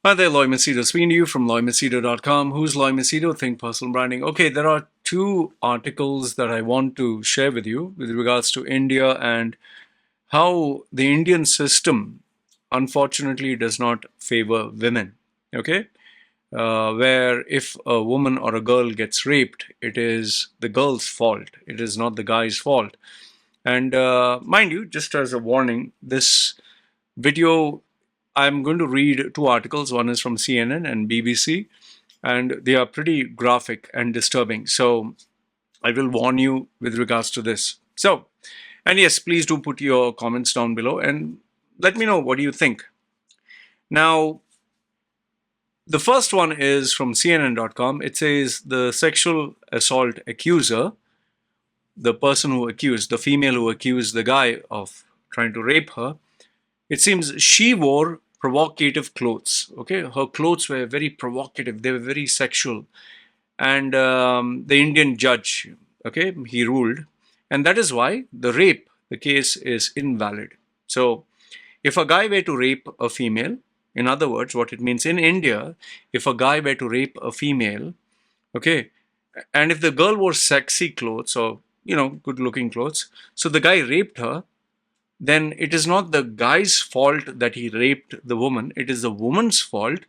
Hi there, Loy Machedo speaking to you from loymachedo.com. Who's Loy Machedo? Think Personal Branding. Okay, there are two articles that I want to share with you with regards to India and how the Indian system unfortunately does not favor women. Okay, where if a woman or a girl gets raped, it is the girl's fault. It is not the guy's fault. And mind you, just as a warning, this video, I'm going to read two articles. One is from CNN and BBC, and they are pretty graphic and disturbing. So I will warn you with regards to this. So, and yes, please do put your comments down below and let me know what do you think. Now, the first one is from CNN.com. It says the sexual assault accuser, the person who accused, the female who accused the guy of trying to rape her, it seems she wore provocative clothes. Okay, her clothes were very provocative, they were very sexual. And the Indian judge, okay, he ruled. And that is why the case is invalid. So if a guy were to rape a female, in other words, what it means in India, if a guy were to rape a female, okay, and if the girl wore sexy clothes or, good looking clothes, so the guy raped her, then it is not the guy's fault that he raped the woman, it is the woman's fault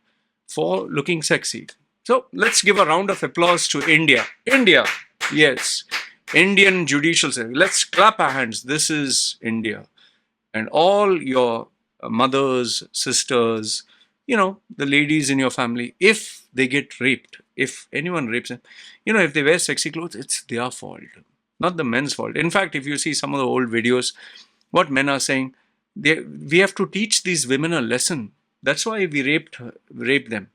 for looking sexy. So let's give a round of applause to India. India, yes, Indian judicial system. Let's clap our hands. This is India. And all your mothers, sisters, the ladies in your family, if they get raped, if anyone rapes them, if they wear sexy clothes, it's their fault, not the men's fault. In fact, if you see some of the old videos, what men are saying, we have to teach these women a lesson. That's why we raped them.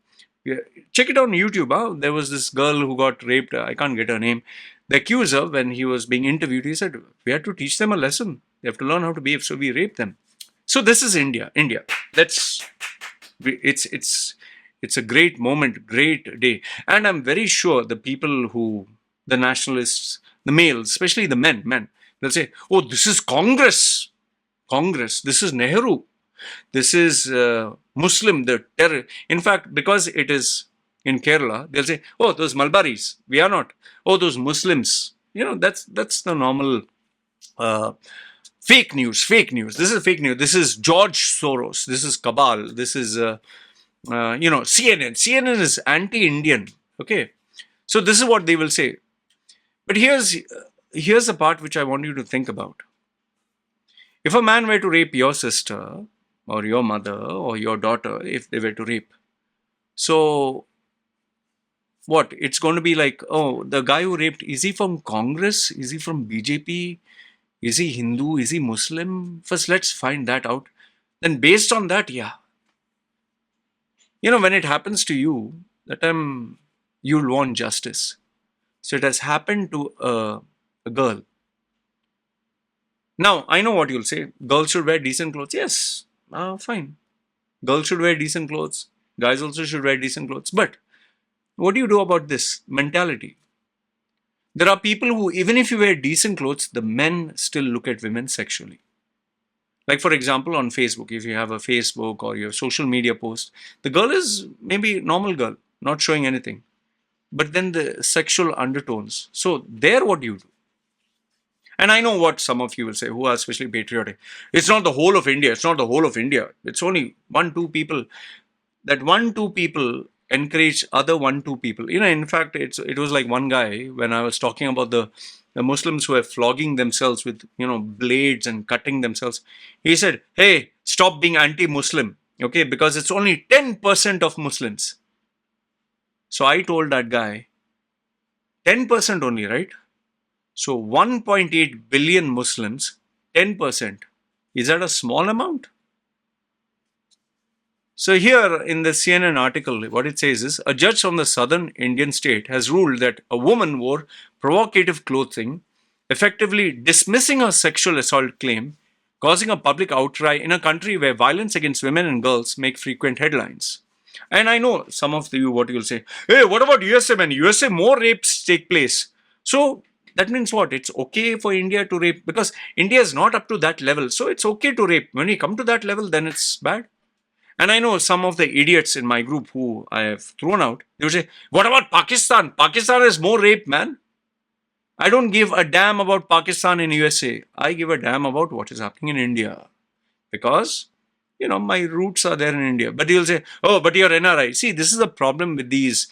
Check it on YouTube. There was this girl who got raped. I can't get her name. The accuser, when he was being interviewed, he said, we have to teach them a lesson. They have to learn how to behave. So we raped them. So this is India. India. It's a great moment, great day. And I'm very sure the nationalists, the males, especially the men, they'll say, oh, this is Congress, this is Nehru, this is Muslim, the terror. In fact, because it is in Kerala, they'll say, oh, those Malbaris, we are not. Oh, those Muslims. That's the normal fake news. This is fake news. This is George Soros. This is cabal. This is, CNN. CNN is anti-Indian. Okay. So this is what they will say. But here's the part which I want you to think about. If a man were to rape your sister or your mother or your daughter, if they were to rape, so what? It's going to be like, oh, the guy who raped, is he from Congress? Is he from BJP? Is he Hindu? Is he Muslim? First, let's find that out. Then based on that, yeah. When it happens to you, that time you'll want justice. So it has happened to a girl. Now, I know what you'll say. Girls should wear decent clothes. Yes, fine. Girls should wear decent clothes. Guys also should wear decent clothes. But what do you do about this mentality? There are people who, even if you wear decent clothes, the men still look at women sexually. Like, for example, on Facebook, if you have a Facebook or your social media post, the girl is maybe normal girl, not showing anything. But then the sexual undertones. So there, what do you do? And I know what some of you will say, who are especially patriotic. It's not the whole of India. It's not the whole of India. It's only 1-2 people. That 1-2 people encourage other 1-2 people. In fact, it was like one guy, when I was talking about the Muslims who are flogging themselves with, blades and cutting themselves. He said, hey, stop being anti-Muslim. Okay, because it's only 10% of Muslims. So I told that guy, 10% only, right? So 1.8 billion Muslims, 10%. Is that a small amount? So here in the CNN article, what it says is, a judge from the southern Indian state has ruled that a woman wore provocative clothing, effectively dismissing her sexual assault claim, causing a public outcry in a country where violence against women and girls make frequent headlines. And I know some of you, what you'll say, hey, what about USA, man? USA, more rapes take place. So that means what? It's okay for India to rape, because India is not up to that level. So it's okay to rape. When you come to that level, then it's bad. And I know some of the idiots in my group who I have thrown out, they would say, what about Pakistan? Pakistan has more rape, man. I don't give a damn about Pakistan in USA. I give a damn about what is happening in India. Because, my roots are there in India. But you'll say, oh, but you're NRI. See, this is the problem with these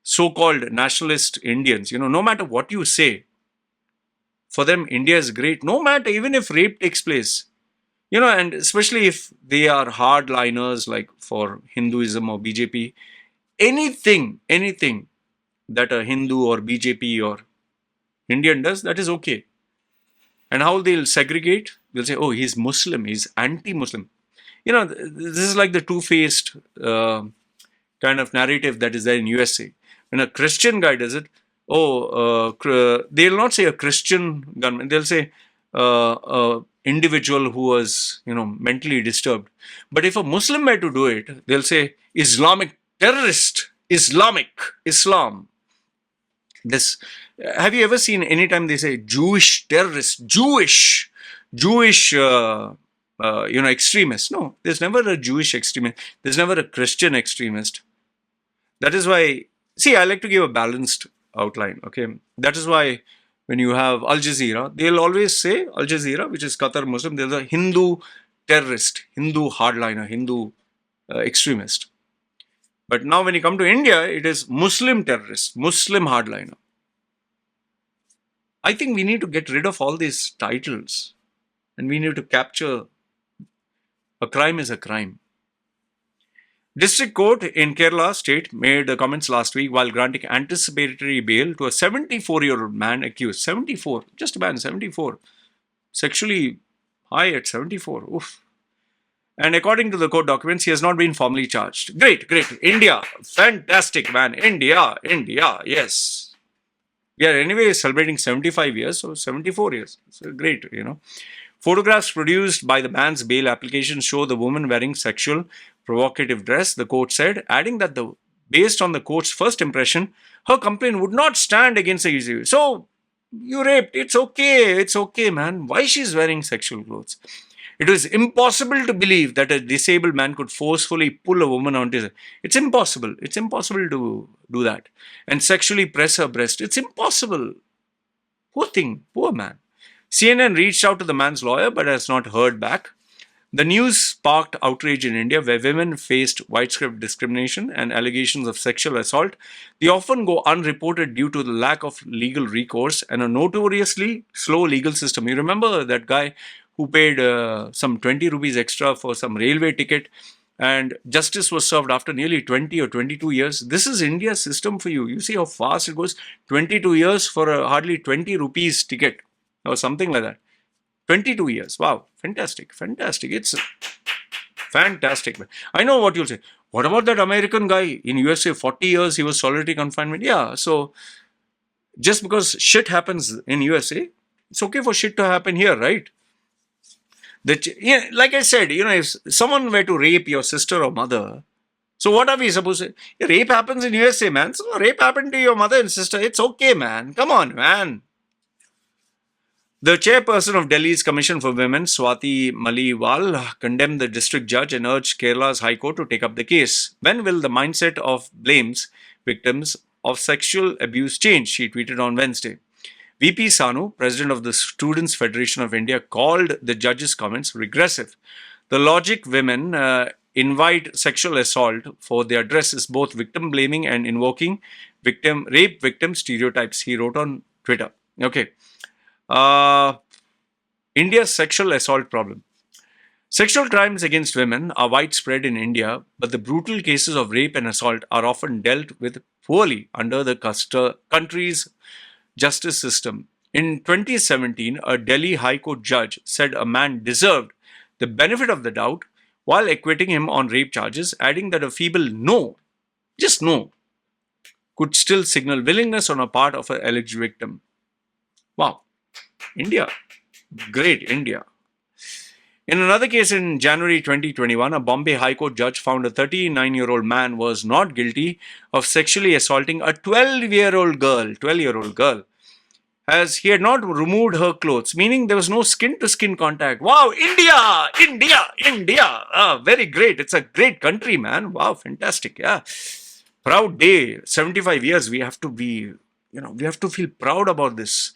so-called nationalist Indians. No matter what you say, for them, India is great. No matter, even if rape takes place. And especially if they are hardliners like for Hinduism or BJP, anything that a Hindu or BJP or Indian does, that is okay. And how they'll segregate, they'll say, oh, he's Muslim, he's anti-Muslim. This is like the two-faced kind of narrative that is there in USA. When a Christian guy does it, they'll not say a Christian gunman, they'll say individual who was, mentally disturbed. But if a Muslim were to do it, they'll say Islamic terrorist, Islam. This, have you ever seen anytime they say Jewish terrorist, Jewish, extremist? No, there's never a Jewish extremist. There's never a Christian extremist. That is why, see, I like to give a balanced outline. Okay, that is why when you have Al Jazeera, they'll always say Al Jazeera, which is Qatar Muslim, there's a Hindu terrorist, Hindu hardliner, Hindu extremist. But now when you come to India, it is Muslim terrorist, Muslim hardliner. I think we need to get rid of all these titles and we need to capture a crime is a crime. District Court in Kerala state made comments last week while granting anticipatory bail to a 74-year-old man accused. 74, just a man, 74. Sexually high at 74. Oof. And according to the court documents, he has not been formally charged. Great. India, fantastic, man. India, yes. We are anyway celebrating 75 years, so 74 years. So great, Photographs produced by the man's bail application show the woman wearing sexual provocative dress, the court said, adding that based on the court's first impression, her complaint would not stand against the accusation. So, you raped, it's okay, man. Why she's wearing sexual clothes? It was impossible to believe that a disabled man could forcefully pull a woman onto his. It's impossible to do that. And sexually press her breast. It's impossible. Poor thing, poor man. CNN reached out to the man's lawyer but has not heard back. The news sparked outrage in India where women faced widespread discrimination and allegations of sexual assault. They often go unreported due to the lack of legal recourse and a notoriously slow legal system. You remember that guy who paid some 20 rupees extra for some railway ticket and justice was served after nearly 20 or 22 years. This is India's system for you. You see how fast it goes. 22 years for a hardly 20 rupees ticket or something like that. 22 years. Wow. Fantastic. It's fantastic. I know what you'll say. What about that American guy in USA? 40 years he was solitary confinement. Yeah. So just because shit happens in USA, it's okay for shit to happen here, right? Like I said, if someone were to rape your sister or mother, so what are we supposed to say? Rape happens in USA, man. So rape happened to your mother and sister. It's okay, man. Come on, man. The chairperson of Delhi's Commission for Women, Swati Maliwal, condemned the district judge and urged Kerala's High Court to take up the case. When will the mindset of blames victims of sexual abuse change? She tweeted on Wednesday. VP Sanu, president of the Students' Federation of India, called the judge's comments regressive. The logic women invite sexual assault for their address is both victim blaming and invoking rape victim stereotypes, he wrote on Twitter. Okay. India's sexual assault problem. Sexual crimes against women are widespread in India, but the brutal cases of rape and assault are often dealt with poorly under the country's justice system. In 2017, a Delhi High Court judge said a man deserved the benefit of the doubt while acquitting him on rape charges, adding that a feeble no, just no, could still signal willingness on a part of an alleged victim. Wow. India. Great India. In another case in January 2021, a Bombay High Court judge found a 39-year-old man was not guilty of sexually assaulting a 12-year-old girl. he had not removed her clothes, meaning there was no skin to skin contact. Wow, India, India, India. Very great. It's a great country, man. Wow, fantastic. Yeah. Proud day. 75 years. We have to be, we have to feel proud about this.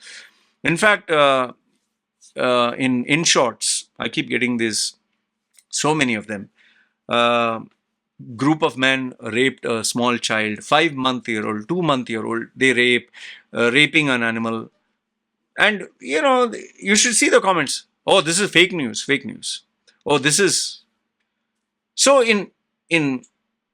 In fact, in shorts, I keep getting this, so many of them. Uh, Group of men raped a small child, 5-month-old, 2-month-old. They raping an animal. And you should see the comments. Oh, this is fake news, fake news. Oh, this is so in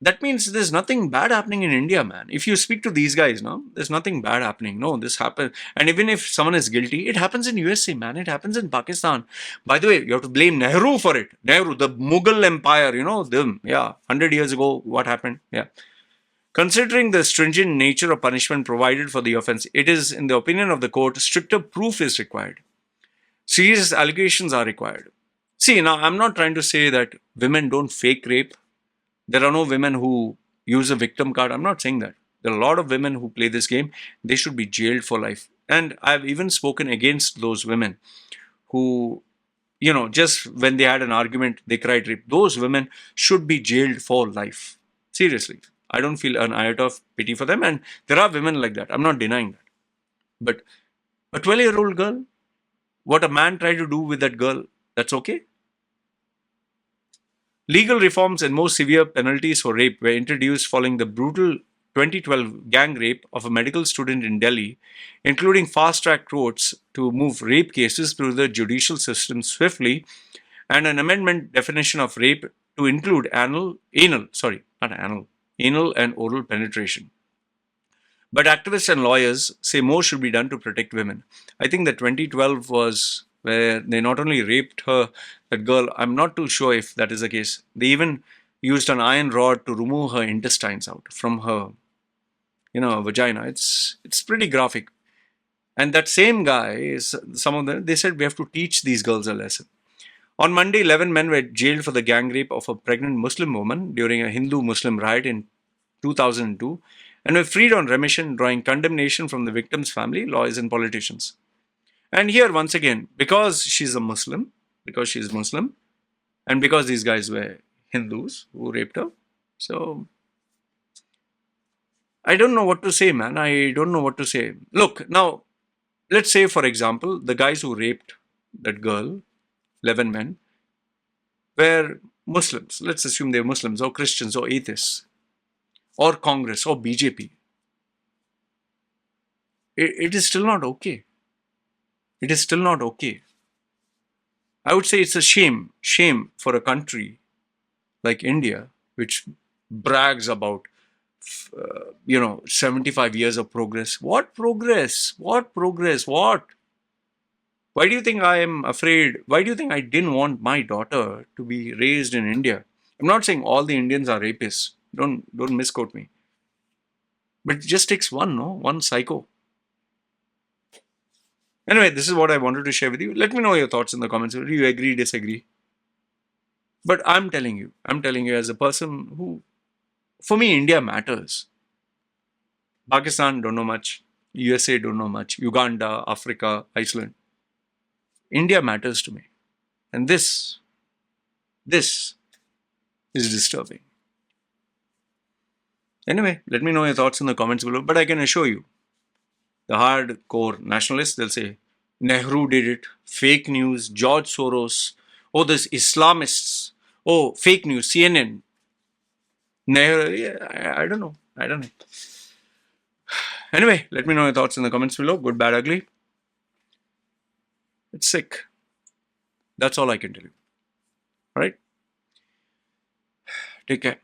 that means there's nothing bad happening in India, man. If you speak to these guys, no, there's nothing bad happening. No, this happened. And even if someone is guilty, it happens in USA, man. It happens in Pakistan. By the way, you have to blame Nehru for it. Nehru, the Mughal Empire, them. Yeah, 100 years ago, what happened? Yeah. Considering the stringent nature of punishment provided for the offense, it is, in the opinion of the court, stricter proof is required. Serious allegations are required. See, now I'm not trying to say that women don't fake rape. There are no women who use a victim card. I'm not saying that. There are a lot of women who play this game. They should be jailed for life. And I've even spoken against those women who, just when they had an argument, they cried rape. Those women should be jailed for life. Seriously. I don't feel an iota of pity for them. And there are women like that. I'm not denying that. But a 12-year-old girl, what a man tried to do with that girl, that's okay? Legal reforms and more severe penalties for rape were introduced following the brutal 2012 gang rape of a medical student in Delhi, including fast-track courts to move rape cases through the judicial system swiftly, and an amendment definition of rape to include anal and oral penetration. But activists and lawyers say more should be done to protect women. I think that 2012 was where they not only raped that girl, I'm not too sure if that is the case. They even used an iron rod to remove her intestines out from her, vagina. It's pretty graphic. And that same guy, some of them, they said we have to teach these girls a lesson. On Monday, 11 men were jailed for the gang rape of a pregnant Muslim woman during a Hindu-Muslim riot in 2002 and were freed on remission, drawing condemnation from the victim's family, lawyers, and politicians. And here, once again, because she's Muslim, and because these guys were Hindus who raped her, so I don't know what to say, man. I don't know what to say. Look, now, let's say, for example, the guys who raped that girl, 11 men, were Muslims. Let's assume they're Muslims or Christians or atheists or Congress or BJP. It is still not okay. It is still not okay. I would say it's a shame for a country like India, which brags about 75 years of progress. What progress? What progress? What? Why do you think I am afraid? Why do you think I didn't want my daughter to be raised in India? I'm not saying all the Indians are rapists. Don't misquote me. But it just takes one psycho. Anyway, this is what I wanted to share with you. Let me know your thoughts in the comments. Do you agree, disagree? But I'm telling you as a person who, for me, India matters. Pakistan, don't know much. USA, don't know much. Uganda, Africa, Iceland. India matters to me. And this is disturbing. Anyway, let me know your thoughts in the comments below. But I can assure you, the hardcore nationalists, they'll say, Nehru did it, fake news, George Soros, oh, this Islamists, oh, fake news, CNN, Nehru, yeah, I don't know. Anyway, let me know your thoughts in the comments below. Good, bad, ugly. It's sick. That's all I can tell you. All right? Take care.